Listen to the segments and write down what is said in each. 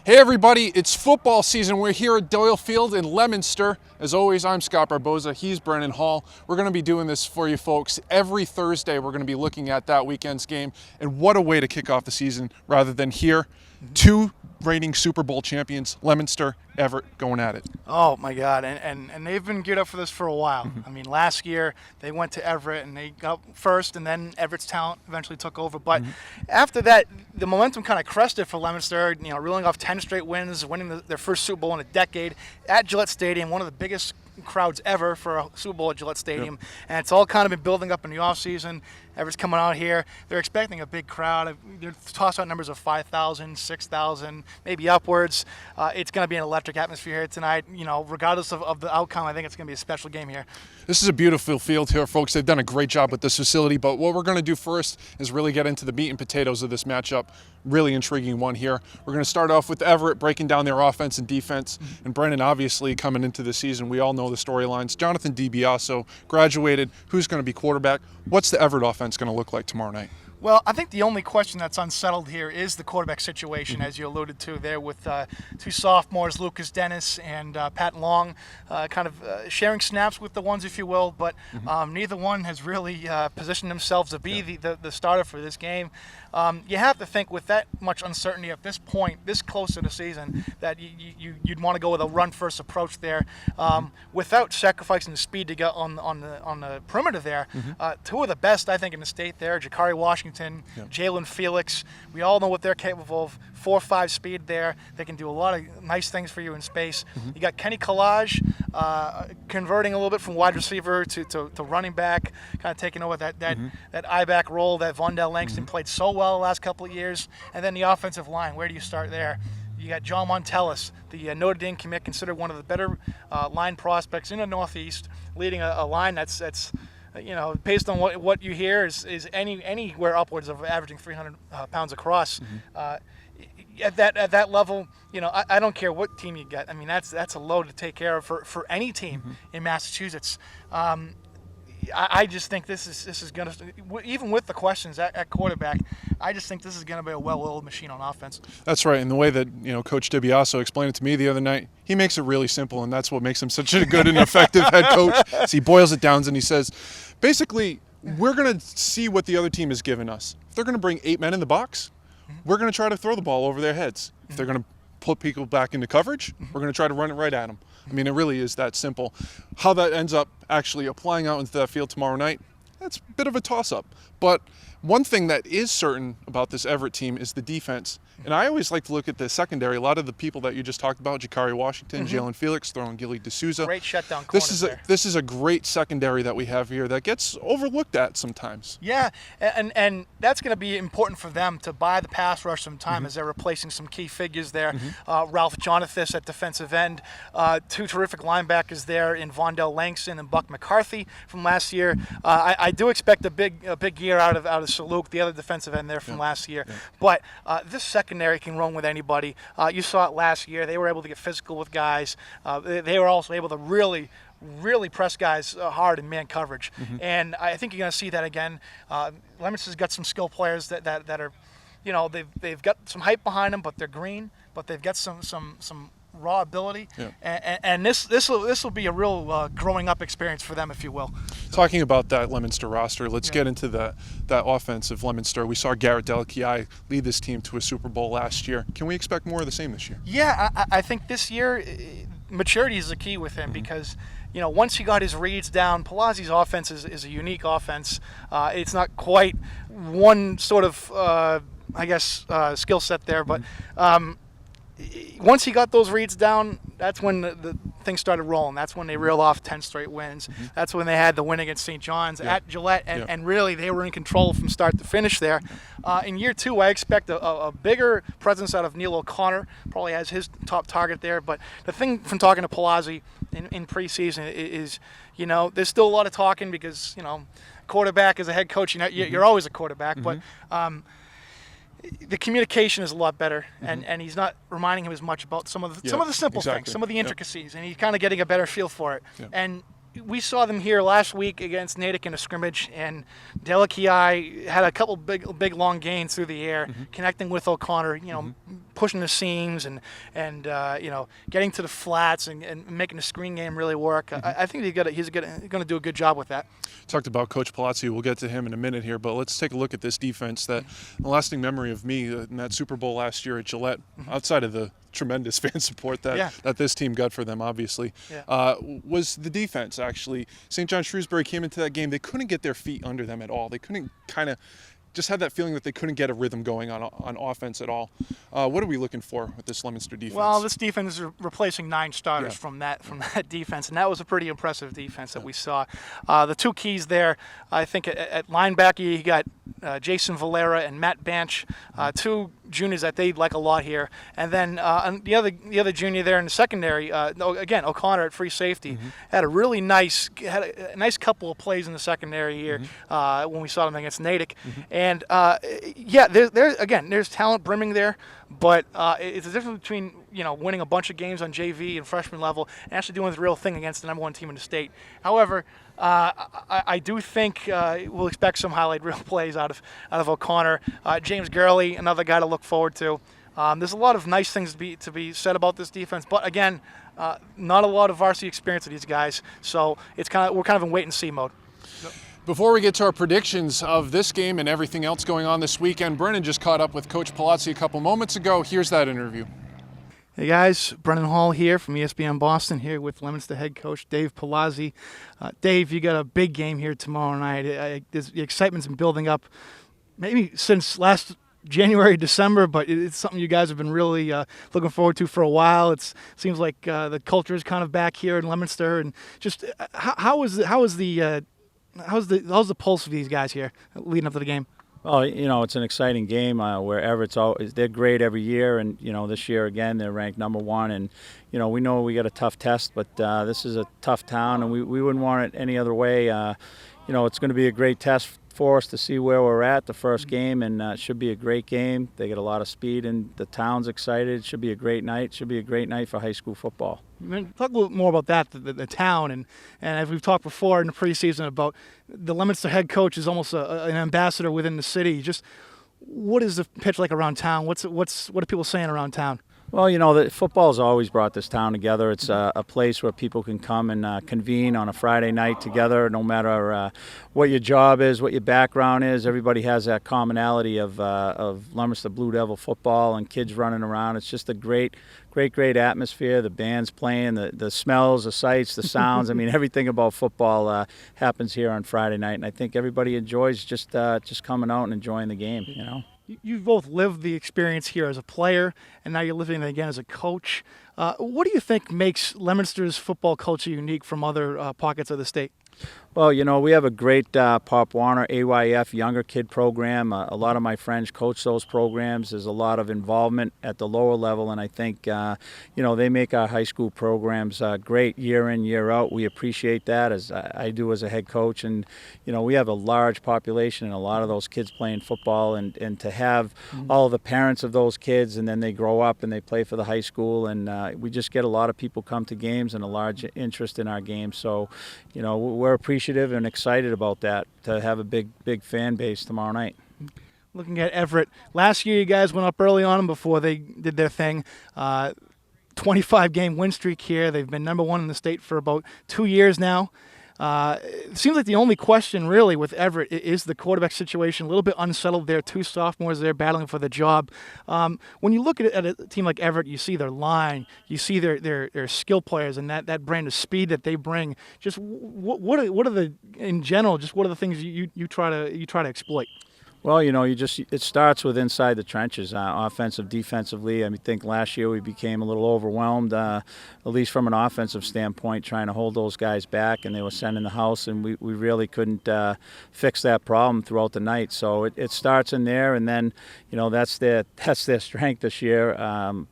Hey everybody, it's football season. We're here at Doyle Field in Leominster. As always, I'm Scott Barboza, he's Brennan Hall. We're going to be doing this for you folks every Thursday. We're going to be looking at that weekend's game, and what a way to kick off the season rather than here. Two reigning Super Bowl champions, Leominster, Everett, going at it. Oh my God, and they've been geared up for this for a while. I mean, last year they went to Everett and they got first, and then Everett's talent eventually took over. But after that, the momentum kind of crested for Leominster, reeling off 10 straight wins, winning their first Super Bowl in a decade at Gillette Stadium, one of the biggest crowds ever for a Super Bowl at Gillette Stadium. Yep. And it's all kind of been building up in the offseason. Everett's coming out here. They're expecting a big crowd. They're tossing out numbers of 5,000, 6,000, maybe upwards. It's going to be an electric atmosphere here tonight. Regardless of the outcome, I think it's going to be a special game here. This is a beautiful field here, folks. They've done a great job with this facility, but what we're going to do first is really get into the meat and potatoes of this matchup. Really intriguing one here. We're going to start off with Everett breaking down their offense and defense, and Brennan, obviously, coming into the season, we all know the storylines. Jonathan DiBiase graduated. Who's going to be quarterback? What's the Everett offense going to look like tomorrow night? Well, I think the only question that's unsettled here is the quarterback situation, as you alluded to there, with two sophomores, Lucas Dennis and Pat Long, sharing snaps with the ones, if you will, but neither one has really positioned themselves to be the starter for this game. You have to think with that much uncertainty at this point, this close to the season, that you'd want to go with a run-first approach there, without sacrificing the speed to get on the perimeter there. Two of the best, I think, in the state there, Jakari Washington, Jalen Felix. We all know what they're capable of. 4.5 speed there. They can do a lot of nice things for you in space. You got Kenny Collage converting a little bit from wide receiver to running back, kind of taking over that I-back role that Vondell Langston played so well the last couple of years. And then the offensive line, where do you start there? You got John Montellis, the Notre Dame commit, considered one of the better line prospects in the Northeast, leading a line that's based on what you hear is anywhere upwards of averaging 300 pounds across. At that level, I don't care what team you get. I mean, that's a load to take care of for any team in Massachusetts. I just think this is going to, even with the questions at quarterback, I just think this is going to be a well-oiled machine on offense. That's right, and the way that Coach DiBiase explained it to me the other night, he makes it really simple, and that's what makes him such a good and effective head coach. So he boils it down and he says, basically, we're going to see what the other team has given us. If they're going to bring 8 men in the box, we're going to try to throw the ball over their heads. If they're going to put people back into coverage, we're going to try to run it right at them. I mean, it really is that simple. How that ends up actually applying out into that field tomorrow night, that's a bit of a toss-up. But one thing that is certain about this Everett team is the defense. And I always like to look at the secondary. A lot of the people that you just talked about, Jakari Washington, Jalen Felix, throwing Gilly D'Souza. Great shutdown corners there. This is a great secondary that we have here that gets overlooked at sometimes. Yeah, and that's going to be important for them to buy the pass rush some time as they're replacing some key figures there. Ralph Jonathas at defensive end. Two terrific linebackers there in Vondell Langston and Buck McCarthy from last year. I do expect a big year out of Saluk, the other defensive end there from last year. But this secondary can run with anybody. You saw it last year. They were able to get physical with guys. They were also able to really press guys hard in man coverage. And I think you're going to see that again. Leominster's got some skill players that are, they've got some hype behind them, but they're green. But they've got some raw ability, and this will be a real growing up experience for them, if you will. Talking about that Leominster roster, let's get into that offense of Leominster. We saw Garrett Delakiai lead this team to a Super Bowl last year. Can we expect more of the same this year? Yeah, I think this year maturity is the key with him because once he got his reads down, Palazzi's offense is a unique offense. It's not quite one sort of skill set there, but once he got those reads down, that's when the things started rolling. That's when they reeled off 10 straight wins. That's when they had the win against St. John's at Gillette, and really they were in control from start to finish there. In year two, I expect a bigger presence out of Neil O'Connor. Probably has his top target there. But the thing from talking to Palazzi in preseason is, there's still a lot of talking because, quarterback as a head coach, you're always a quarterback, but the communication is a lot better, and he's not reminding him as much about some of the simple things, some of the intricacies, and he's kind of getting a better feel for it. And we saw them here last week against Natick in a scrimmage, and Delakiai had a couple big long gains through the air, connecting with O'Connor, pushing the seams and getting to the flats and making the screen game really work. I think he's going to do a good job with that. Talked about Coach Palazzi. We'll get to him in a minute here, but let's take a look at this defense. That the lasting memory of me in that Super Bowl last year at Gillette, outside of the tremendous fan support that this team got for them, obviously, was the defense. Actually, St. John Shrewsbury came into that game. They couldn't get their feet under them at all. They couldn't just had that feeling that they couldn't get a rhythm going on offense at all. What are we looking for with this Leominster defense? Well, this defense is replacing 9 starters from that defense, and that was a pretty impressive defense that we saw. The 2 keys there, I think, at linebacker, you got Jason Valera and Matt Banch, 2 juniors that they like a lot here, and then the other junior there in the secondary, again O'Connor at free safety, had a nice couple of plays in the secondary here when we saw them against Natick, and there's talent brimming there, but it's a difference between winning a bunch of games on JV and freshman level and actually doing the real thing against the number 1 team in the state. However, I do think we'll expect some highlight reel plays out of O'Connor. James Gurley, another guy to look forward to. There's a lot of nice things to be said about this defense, but again, not a lot of varsity experience with these guys, so we're kind of in wait and see mode. Before we get to our predictions of this game and everything else going on this weekend, Brennan just caught up with Coach Palazzi a couple moments ago. Here's that interview. Hey guys, Brennan Hall here from ESPN Boston, here with Leominster head coach Dave Palazzi. Dave, you got a big game here tomorrow night. The excitement's been building up maybe since last January, December, but it's something you guys have been really looking forward to for a while. It seems like the culture is kind of back here in Leominster, and just how's the pulse of these guys here leading up to the game? Well, it's an exciting game where Everett's they're great every year, and this year again they're ranked number 1, and we know we got a tough test, but this is a tough town, and we wouldn't want it any other way. It's going to be a great test for us to see where we're at the first game, and it should be a great game. They get a lot of speed, and the town's excited. It should be a great night. Should be a great night for high school football. Talk a little more about that, the town, and as we've talked before in the preseason about the Leominster head coach is almost an ambassador within the city. Just what is the pitch like around town? What are people saying around town? Well, the football's always brought this town together. It's a place where people can come and convene on a Friday night together, no matter what your job is, what your background is. Everybody has that commonality of Leominster Blue Devil football and kids running around. It's just a great atmosphere. The band's playing, the smells, the sights, the sounds. I mean, everything about football happens here on Friday night, and I think everybody enjoys just coming out and enjoying the game. You've both lived the experience here as a player, and now you're living it again as a coach. What do you think makes Leominster's football culture unique from other pockets of the state? Well, we have a great Pop Warner AYF younger kid program. A lot of my friends coach those programs. There's a lot of involvement at the lower level, and I think, they make our high school programs great year in, year out. We appreciate that, as I do as a head coach. And, we have a large population and a lot of those kids playing football, and to have all of the parents of those kids, and then they grow up and they play for the high school, and we just get a lot of people come to games and a large interest in our games. So, we're appreciative and excited about that, to have a big fan base tomorrow night. Looking at Everett, last year you guys went up early on them before they did their thing. 25-game win streak here. They've been number 1 in the state for about 2 years now. It seems like the only question really with Everett is the quarterback situation. A little bit unsettled there. 2 sophomores there battling for the job. When you look at a team like Everett, you see their line, you see their skill players, and that brand of speed that they bring. Just what are the, in general, just what are the things you try to exploit? Well, it starts with inside the trenches, offensive, defensively. I think last year we became a little overwhelmed, at least from an offensive standpoint, trying to hold those guys back, and they were sending the house, and we really couldn't fix that problem throughout the night. So it starts in there, and then, that's their strength this year.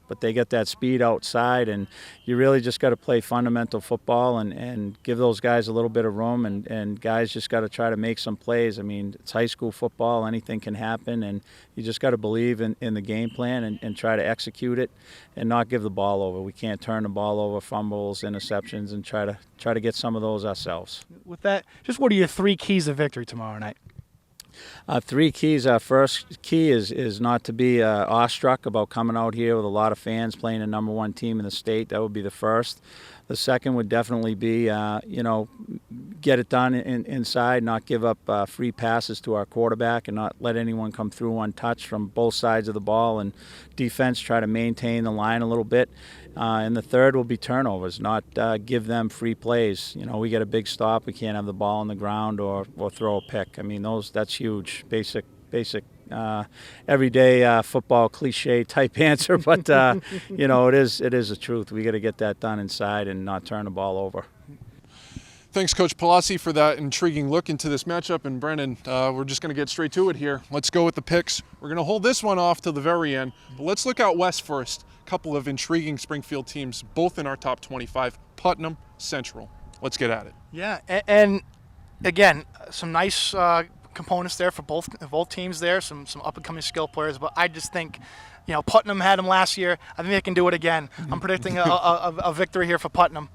But they get that speed outside, and you really just got to play fundamental football and give those guys a little bit of room, and guys just got to try to make some plays. I mean, it's high school football. anything can happen, and you just got to believe in the game plan and try to execute it and not give the ball over. We can't turn the ball over, fumbles, interceptions, and try to get some of those ourselves. With that, just what are your 3 keys of victory tomorrow night? 3 keys. Our first key is not to be awestruck about coming out here with a lot of fans playing the #1 team in the state. That would be the first. The second would definitely be, get it done inside, not give up free passes to our quarterback and not let anyone come through untouched from both sides of the ball, and defense try to maintain the line a little bit. And the third will be turnovers, not give them free plays. We get a big stop, we can't have the ball on the ground or throw a pick. I mean, that's huge, basic everyday football cliche type answer, but it is the truth. We got to get that done inside and not turn the ball over. Thanks, Coach Palazzi, for that intriguing look into this matchup. And Brennan, we're just going to get straight to it here. Let's go with the picks. We're going to hold this one off till the very end, but let's look out west first. A couple of intriguing Springfield teams, both in our top 25. Putnam, Central. Let's get at it. Yeah, and again, some nice components there for both teams there, some up-and-coming skill players, but I just think, Putnam had them last year. I think they can do it again. I'm predicting a victory here for Putnam.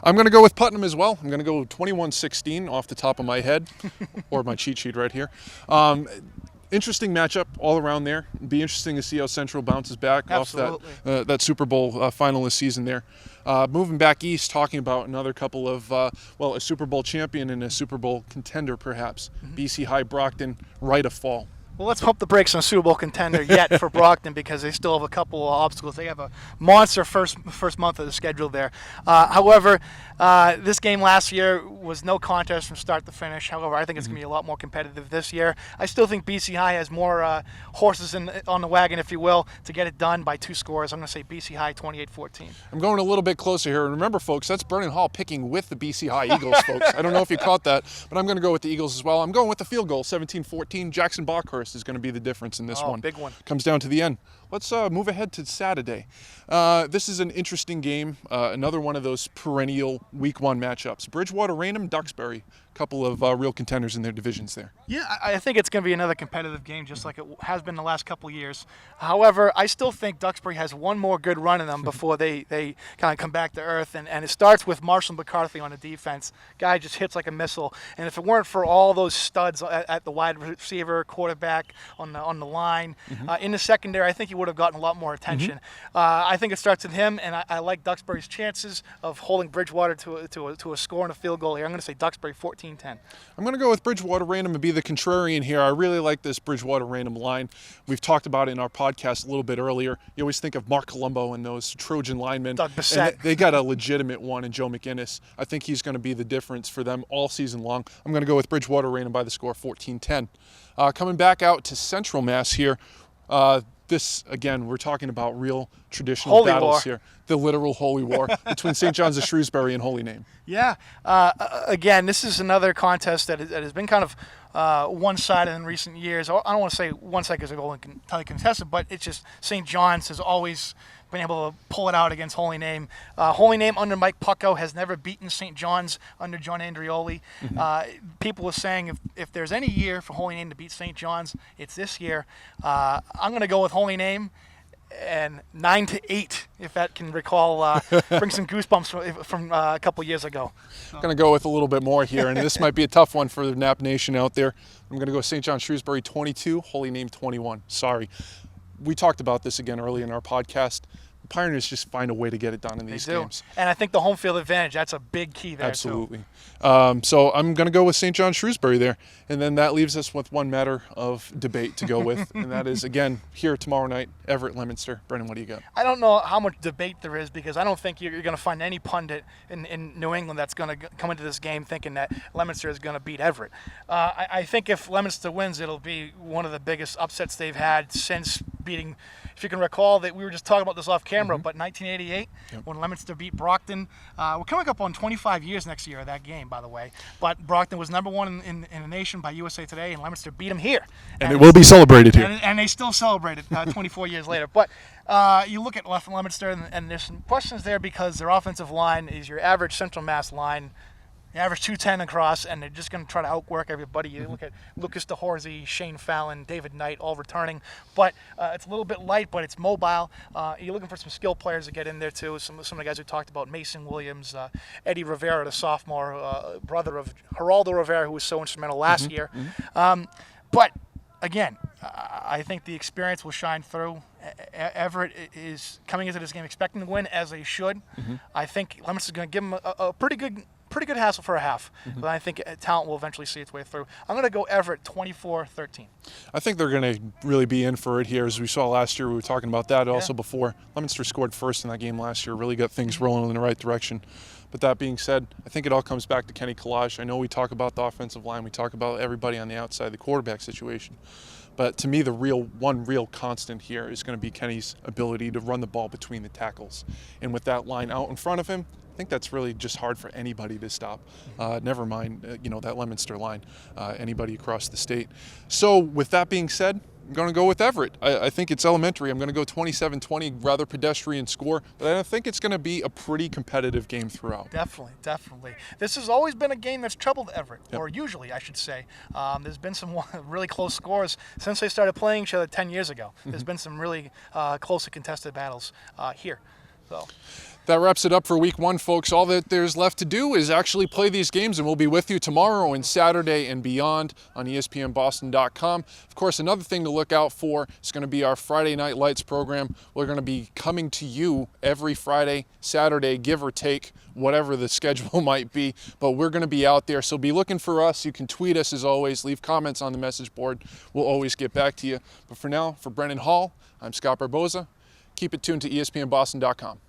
I'm going to go with Putnam as well. I'm going to go 21-16 off the top of my head, or my cheat sheet right here. Interesting matchup all around there. It'd be interesting to see how Central bounces back Absolutely. off that Super Bowl finalist season there. Moving back east, talking about another couple of, a Super Bowl champion and a Super Bowl contender perhaps. BC High Brockton, right of fall. Well, let's pump the brakes on a Super Bowl contender yet for Brockton, because they still have a couple of obstacles. They have a monster first month of the schedule there. However, this game last year was no contest from start to finish. However, I think it's going to be a lot more competitive this year. I still think BC High has more horses on the wagon, if you will, to get it done by 2 scores. I'm going to say BC High 28-14. I'm going a little bit closer here. And remember, folks, that's Vernon Hall picking with the BC High Eagles, folks. I don't know if you caught that, but I'm going to go with the Eagles as well. I'm going with the field goal, 17-14. Jackson Bockhurst is going to be the difference in this one. Big one. Comes down to the end. Let's move ahead to Saturday. This is an interesting game. Another one of those perennial Week 1 matchups. Bridgewater, Raynham, Duxbury. A couple of real contenders in their divisions there. Yeah, I think it's going to be another competitive game, just like it has been the last couple of years. However, I still think Duxbury has one more good run in them before they kind of come back to earth. And it starts with Marshall McCarthy on the defense. Guy just hits like a missile. And if it weren't for all those studs at the wide receiver, quarterback, on the line, in the secondary, I think he would have gotten a lot more attention. I think it starts with him, and I like Duxbury's chances of holding Bridgewater to a score and a field goal here. I'm going to say Duxbury 14-10. I'm going to go with Bridgewater Raynham and be the contrarian here. I really like this Bridgewater Raynham line. We've talked about it in our podcast a little bit earlier. You always think of Mark Colombo and those Trojan linemen. Doug Bissett. And they got a legitimate one in Joe McInnes. I think he's going to be the difference for them all season long. I'm going to go with Bridgewater Raynham by the score 14-10. Coming back out to Central Mass here. This, again, we're talking about real traditional Holy battles war. here. The literal holy war between St. John's of Shrewsbury and Holy Name. Yeah. Again, this is another contest that has been kind of one-sided in recent years. I don't want to say one-sided because they're entirely contested, but it's just St. John's has always been able to pull it out against Holy Name. Holy Name under Mike Pucko has never beaten St. John's under John Andrioli. People are saying if there's any year for Holy Name to beat St. John's, it's this year. I'm going to go with Holy Name and 9-8, if that can recall, bring some goosebumps from a couple years ago. I'm going to go with a little bit more here, and this might be a tough one for the Nap Nation out there. I'm going to go St. John Shrewsbury 22, Holy Name 21. Sorry. We talked about this again earlier in our podcast. The Pioneers just find a way to get it done in these games. And I think the home field advantage, that's a big key there, Absolutely. So I'm going to go with St. John Shrewsbury there. And then that leaves us with one matter of debate to go with, and that is, again, here tomorrow night, Everett, Leominster. Brendan, what do you got? I don't know how much debate there is, because I don't think you're going to find any pundit in New England that's going to come into this game thinking that Leominster is going to beat Everett. I think if Leominster wins, it'll be one of the biggest upsets they've had since beating, if you can recall, that we were just talking about this off camera, but 1988, when Leominster beat Brockton. We're coming up on 25 years next year of that game, by the way. But Brockton was #1 in the nation by USA Today, and Leominster beat them here. And it will be celebrated here. And they still celebrate it 24 years later. But you look at Leominster, and there's some questions there because their offensive line is your average Central Mass line They average 210 across, and they're just going to try to outwork everybody. You look at Lucas DeHorsey, Shane Fallon, David Knight, all returning. But it's a little bit light, but it's mobile. You're looking for some skill players to get in there, too. Some of the guys we talked about, Mason Williams, Eddie Rivera, the sophomore, brother of Geraldo Rivera, who was so instrumental last year. But, again, I think the experience will shine through. Everett is coming into this game expecting to win, as they should. I think Leominster is going to give them a pretty good hassle for a half, but I think talent will eventually see its way through. I'm going to go Everett 24-13. I think they're going to really be in for it here. As we saw last year, we were talking about that also before. Leominster scored first in that game last year, really got things rolling in the right direction. But that being said, I think it all comes back to Kenny Collage. I know we talk about the offensive line, we talk about everybody on the outside, the quarterback situation. But to me, the one real constant here is going to be Kenny's ability to run the ball between the tackles. And with that line out in front of him, I think that's really just hard for anybody to stop. Never mind, that Leominster line, anybody across the state. So with that being said, I'm going to go with Everett. I think it's elementary. I'm going to go 27-20, rather pedestrian score. But I think it's going to be a pretty competitive game throughout. Definitely. This has always been a game that's troubled Everett, or usually, I should say. There's been some really close scores since they started playing each other 10 years ago. There's been some really closely contested battles here. So. That wraps it up for week 1, folks. All that there's left to do is actually play these games, and we'll be with you tomorrow and Saturday and beyond on ESPNBoston.com. Of course, another thing to look out for is going to be our Friday Night Lights program. We're going to be coming to you every Friday, Saturday, give or take, whatever the schedule might be. But we're going to be out there, so be looking for us. You can tweet us as always. Leave comments on the message board. We'll always get back to you. But for now, for Brennan Hall, I'm Scott Barboza. Keep it tuned to ESPNBoston.com.